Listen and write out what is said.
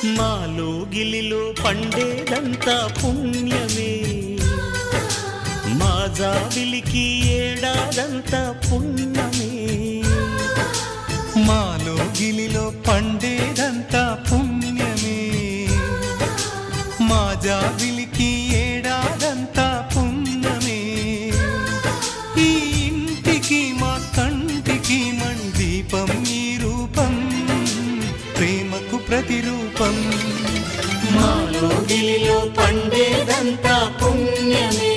మాలో గిలిలో పండేదంతా పుణ్యమే, మా జాబిలికి ఏడాదంతా పుణ్యమే. మాలో గిలిలో పండేదంతా పుణ్యమే, మా జాబిలికి ఏడాదంతా పుణ్యమే. ఈ ఇంటికి మా కంటికి మందీపం ఈ రూపం, ప్రేమకు ప్రతిరూపం. మాలో గిలిలో పండేదంతా పుణ్యమే.